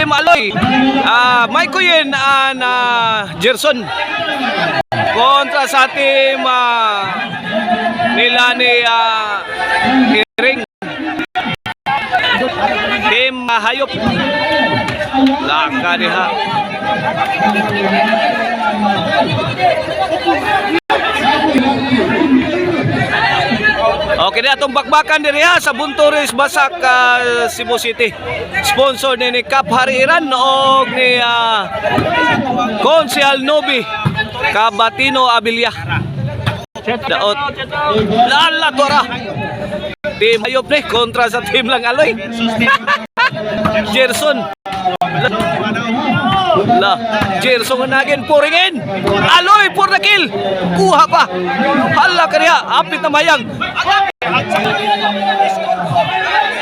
Team Aloy. Mike Kuyin and Gerson. Kontra sa team nila ni Hiring. Team Hayop. Laka diha. Okay na itong bakbakan diri ha sa Bunturis Basak, Cebu City. Sponsor ni Cap Hariran o ni Konsehal Nobi Cabatino Abilia. Daot lala tora. Team Hayop ni kontra sa team lang Aloy. Gerson. Gerson nagin puringin. Aloy for the kill. Kuha pa. Hala kaniya. Apit na mayang.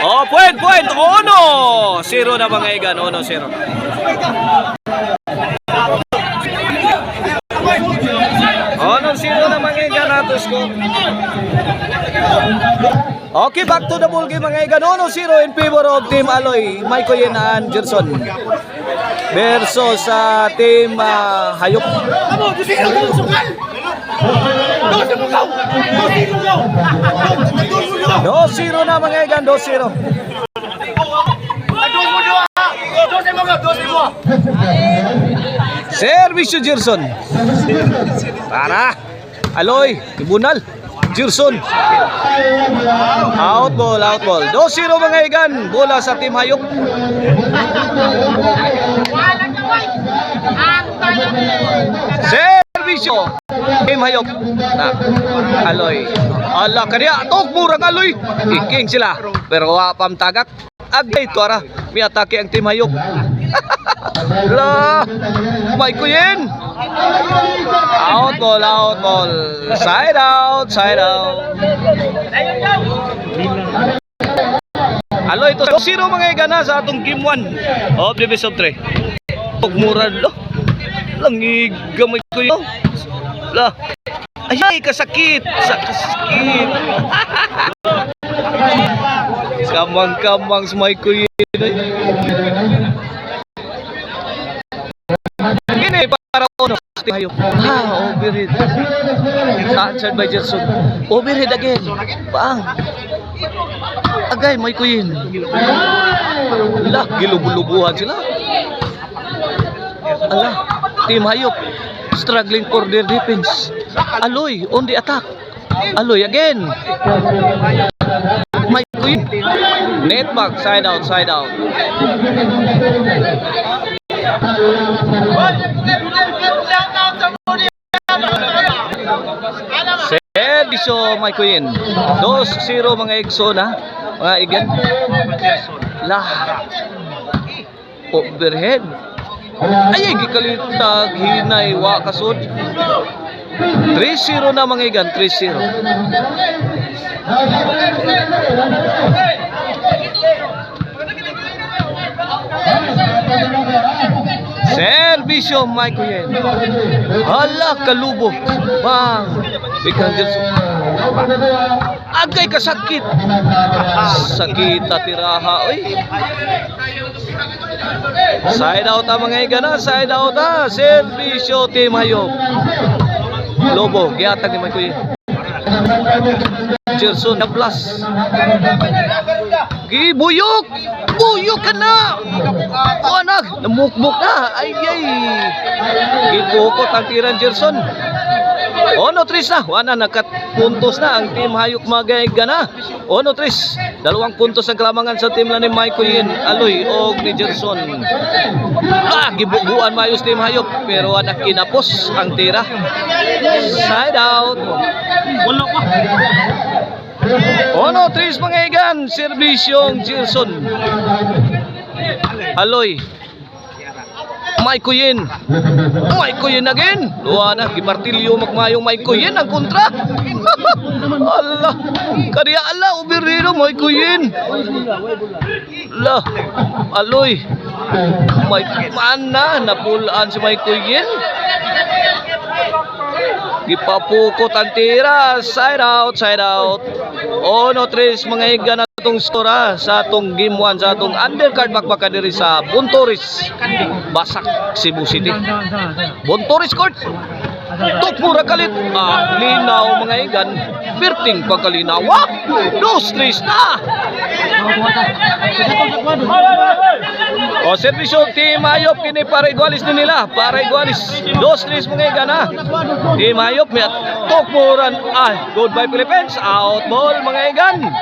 Oh, point. Ono. 0 na mga igan. Ono 0. Ono 0 na mga igan natos ko. Okay, back to the ball game mga igan. Ono 0 in favor of Team Aloy. Mike Kuyin and Gerson versus sa Team Hayop. 2-0 na mga igan, 2-0. Servisyo Gerson. Para Aloy, ibunal. Gerson. Out ball. 2-0 mga igan. Bola sa Team Hayop. Servisyo Team Hayop. Aloy. Ala kaniya. Tok murang Aloy. Iking sila. Pero wapam tagak. Agay tuara. May atake ang Team Hayop. Mike Kuyin. Out ball. Side out. Aloy, ito 0 mga igana sa atong game 1 of the best of 3. Pagmurad lo. Langig gamay ko yun. Ay, kasakit. Kamang sa Mike Kuyin. Gini para ono Hayop. Overhead. Answered by Gerson. Overhead again. Bang. Agay Mike Kuyin. Gilubulubuhan sila. Team Hayop struggling for their defense. Aloy on the attack. Aloy again. Mike Kuyin. Net back, side out. Servisyo Mike Kuyin. 2-0 mga egso na. Mga igan. Overhead. Ay, gikalitag hinay wa kasod. 3-0 na mga igan. 3-0. Servisyo Mike Kuyin. Hala kalubo. Bang. Biglang Gerson. Agay kasakit. Sakita tiraha. Oy. Side out mga igana. Side out ha. Servisyo Team Hayop. Lobo. Giatag ni Mike Kuyin. Gerson na plus. Gibuyok. Buyok ka na. Anak. Namukbuk na. Ay. Gipukot ang tiran Gerson. Ono 3 na. Wana nakapuntos na ang Team Hayop magaiga na. Ono 3. 2 puntos ang kalamangan sa team na ni Mike Kuyin, Aloy o ni Gerson. Gibubuan mayos Team Hayop pero anak kinapos ang tira. Side out. Wala pa. Ono 3 mga igan. Serbisyong Gerson. Aloy. Mike Kuyin. Mike Kuyin again. Luwa na, gipartilyo magmayong Mike Kuyin ang kontra. Allah. Kariya Allah, ubirino Mike Kuyin. Allah. Aloy. Mike mana napulaan si Mike Kuyin. Gipapukot ang tira. Side out. Ono 3 mga higa na Atong skora sa atong game 1 sa atong undercard bakbaka diri sa Buntoris, Basak, Cebu City. Buntoris Court. Tukmura kalit. Linaw mga igan. Perting pagkalinaw. 2-3 na. O servisyo Team Hayop kini para igualis din nila. Para igualis. 2-3 mga igan ha. Team Hayop may tukmuran. Goodbye Philippines. Out ball mga igan.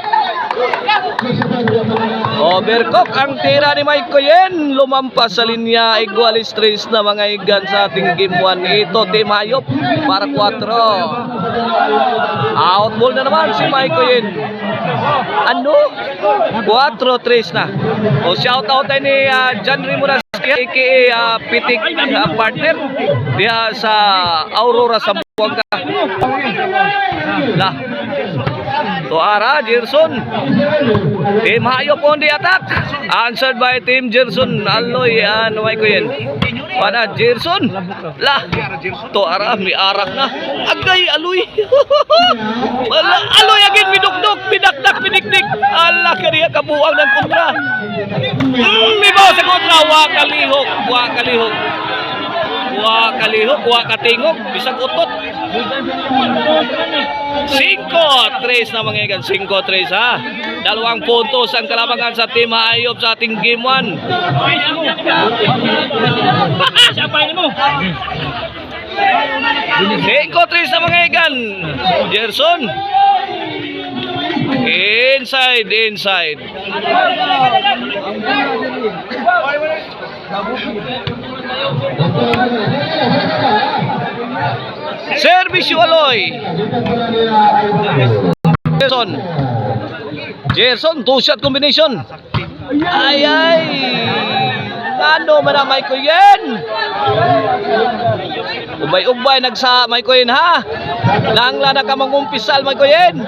Overcook ang tira ni Mike Coyen. Lumampas sa linya. Igualis 3 na mga igan sa ating game 1. Ito Team Hayop para 4. Out ball na naman si Mike Coyen. Ano? 4-3 na. O shout out tayo ni John Rimuras aka Pitik partner diha sa Aurora sa Buanga. Lah. Tuara Gerson. Team Hayop on the attack. Answered by Team Gerson. Aloy Mike Coyen. Pada Gerson. Lah. Tuara may arak na. Agay aloy. Aloy agin bidukdok, bidakdak, binikdik. Allah kaniya kabuang ng kontra. Mibaw sa kontra wakalihok, wakalihok. Wakalihok, wakatingog, bisag utot. 5-3 na mga igan, 5-3 ha. 2 puntos ang kalabangan sa Team Hayop sa ating game 1. 5-3 na mga igan. Gerson. Inside, inside. Servisyo Aloy. Gerson, 2-shot combination. Ay. Ano man ang Mike Coyen? Ubay-ubay nagsa Mike Coyen ha. Langla na ka mangumpisal Mike Coyen.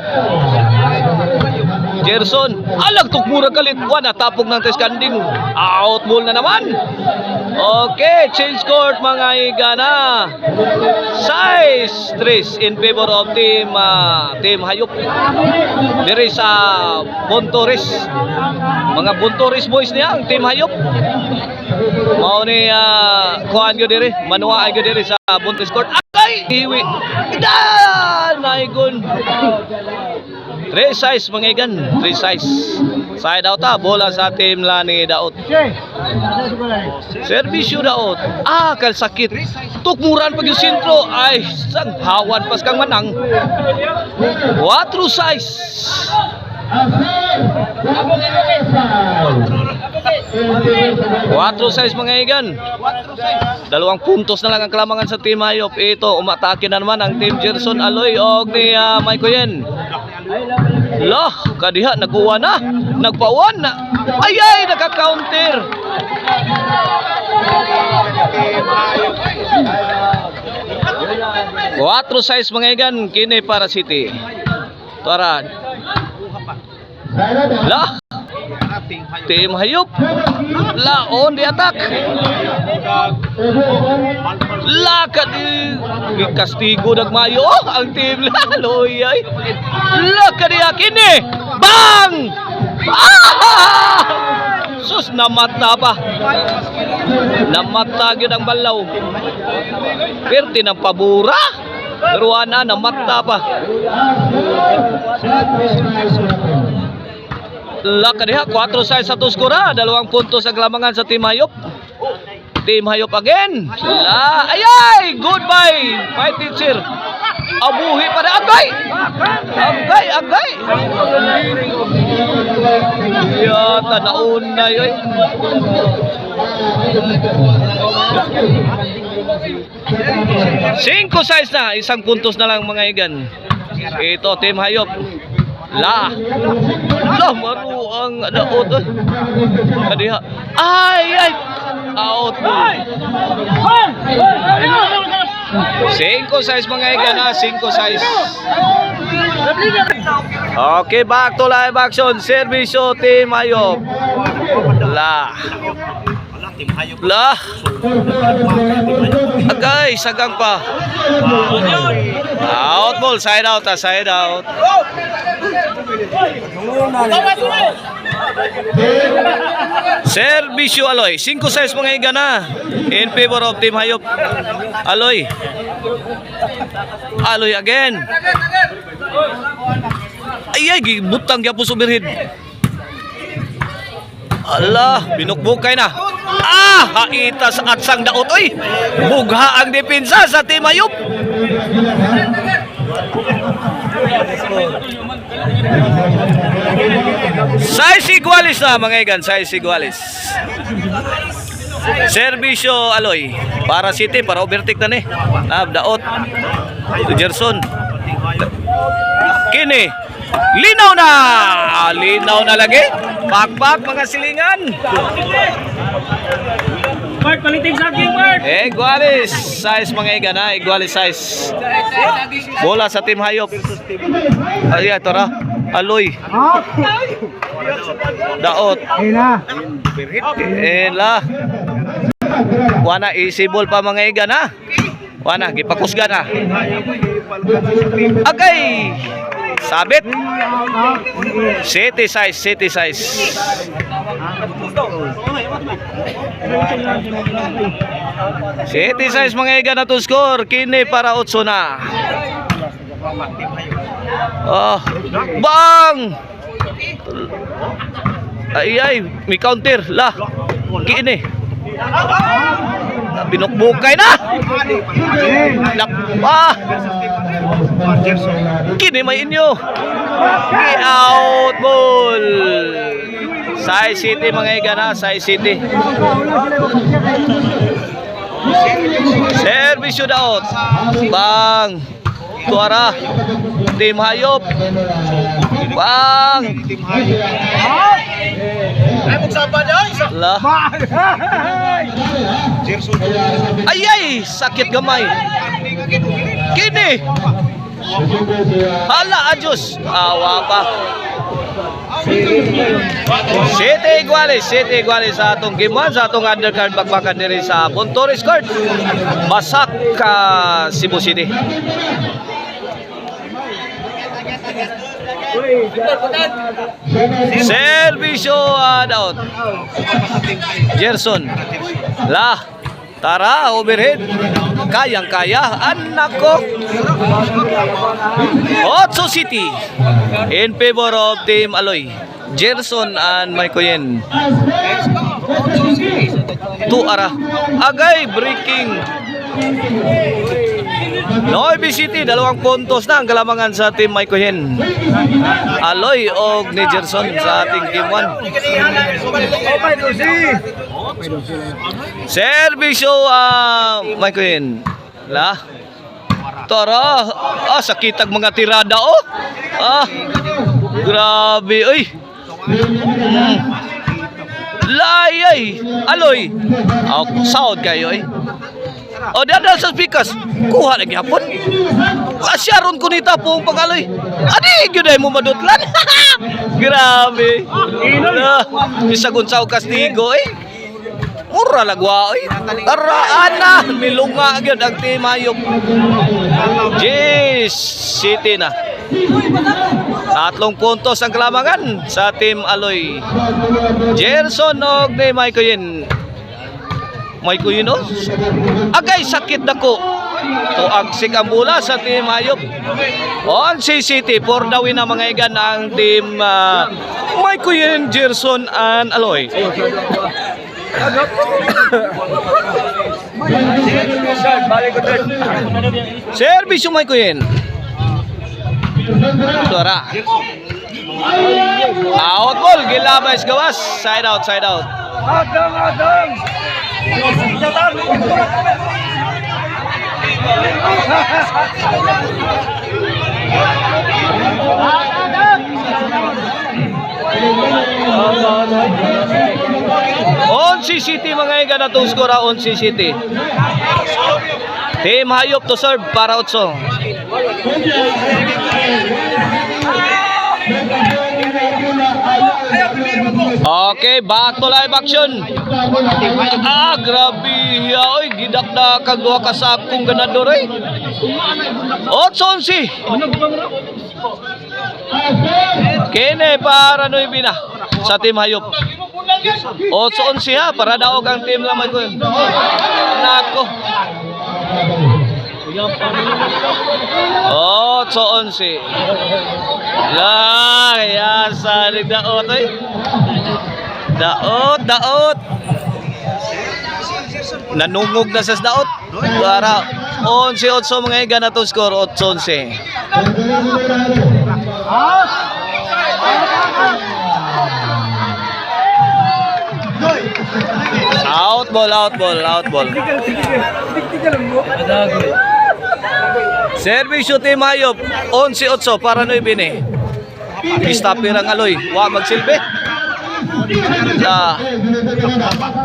Gerson, alag tukmura kalit. Natapog ng teskanding. Out ball na naman. Okay, change court mga igana. 6-3 in favor of Team Hayop. Diri sa Buntoris. Mga Buntoris boys niya ang Team Hayop. Mao ni kuan gyud diri, manuwa gyud diri sa Buntoris court. Ay, hiwi. Naigon. 3-size mga igan, 3-size. Side out bola sa team Lani Daot. Servisyo Daot. Kalsakit. Tukmuran pag yung sentro. Ay, sang hawan pas kang manang. 4-size. 4-size mga igan. 2 puntos na lang ang kalamangan sa Team Hayop. Ito, umatake na naman ang Team Gerson Aloy og ni Mike Coyen. Lah, kadiha nakuha na. Nagpawan na. Ay, naka-counter. Quatro size mga igan kini para City. Tuara. Lah. Team Hayop. La on the attack. La kadi kastigo nagmayo ang team Laloy ay. La kadi kini. Bang! Sus namata pa. Namata gyud ang balaw. Perti ng pabura. Ruana namata pa. Laka diha 4-6 sa skora, 2 puntos ang lamangan sa Team Hayop. Team Hayop again. Ayay, goodbye. My teacher. Abuhi pa na agay. Agay. Yata nauna yoy. Cinco size na, 1 puntos na lang mga igan. Ito Team Hayop. La maru ang daot. Kadiha. Ay. Out. 5 size mga igan ha, 5 size. Okay, back to live action. Servisyo Team Hayop. La. La. Agay, sagang pa. Out ball, side out, side out. Servisyo Aloy, 5-6 mga igana in favor of Team Hayop. Aloy. Aloy again. Ay, butang gyapon sa overhead. Allah, binukbukay na. Haitas at sang daot. Oy, bugha ang depensa sa Team Hayop. Size igualis na mga igan, size igualis. Servisyo Aloy para City, para overtake na ni. Daot Gerson. Kini linaw na. Linaw na lagi. Pakpak mga silingan. Mark, palitin sa akin, Mark! Igualis size mga igan ha. Igualis size. Bola sa Team Hayop. Ayan, ito ra. Aloy. Daot. Ela. Wana, easy ball pa mga igan ha. Wana, gipakusgan ha. Agay. Sabit. City size, city size. City size mga igan na to score. Kini para 8 na. Bang! Ay, may counter. La. Kini. Binukbukay na. Kini may inyo. Out ball. Size City mga igana, Size City. Servisyo daot. Bang. Tuara. Team Hayop. Bang. Lah. Ay, sakit gamay. Kini. Hala, adjust. Awa pa. City iguales sa atong game 1, sa atong undercard bakbakan diri sa Pontores Court. Basak ka Cebu City. Servisyo daot. Gerson. Lah. Tara, overhead. Kayang-kaya. Anak ko. Otso City. In favor of Team Aloy. Gerson and Maikoyen. Tuara. Agay, breaking. Noybe City, 2 puntos na ang kalamangan sa Team Maikoyen. Aloy og ni Gerson sa ating Game 1. Servisyo Maikoyen. La. Tara. Sakitag mga tirada oh. Grabe oy. Layay. Aloy. Sound kayo eh. Dia sa speakers. Kuha lagi hapon. Asyaron ko nita pong pangaloy. Adi, gyud mo madutlan. Grabe. Bisagon sa kastigo eh. Mura lagwa eh. Taraan na. Milunga gyud ang Team Hayop. Yes, City na. 3 puntos ang kalamangan sa Team Aloy. Gerson og ni Maikoyen. Maikoyen oh. Agay sakit dako. Tuag ang bola sa Team Hayop. On City for the win na mga igan ang Team Maikoyen, Gerson and Aloy. Servisyo Maikoyen. Tuara. Out ball, gilabay gawas. Side out, side out. Adang. On City mga iga na itong skora on City. Team Hayop to serve para 8. Okay, back to live action. Grabe. Oy, gidakda kag duha ka sakong ganador ay. 8-11. Kene para noy bina sa team hayop. 8-11 ha, para daog ang team lang may ko. Nako. 8-11. Lang, ya sa daot ay. Daot. Nanungog na sa daot. Para 11-8 mga iga na to score 8-11. Out ball. Servisyo team hayop 11-8 para noy bini. Istapir ang aloy, wa magsilbi.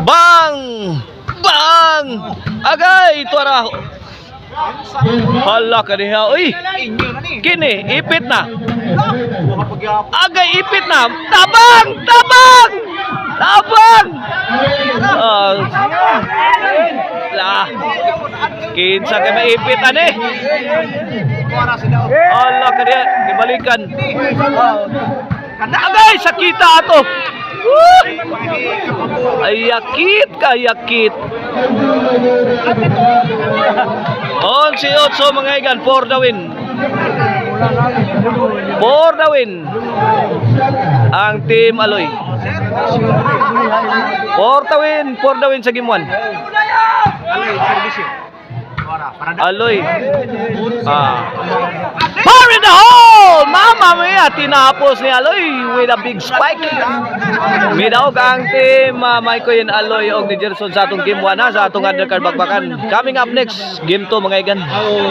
Bang! Agay, tuara. Hala ka diha, uy. Kini, ipit na. Agay, ipit na. Tabang! Kinsa ka maipit ani? Hala ka diha, ibalikan. Agay, sakita ato. Ay yakit. 11-8 mga igan, for the win. Ang team Aloy. For the win sa game 1. Aloy. Fire in the hole! Mama mia, tinapos ni Aloy with a big spike. Midaog ang team Maikoyin Aloy og ni Gerson sa atong game 1 ha, sa atong undercard bakbakan. Coming up next, game 2 mga igan.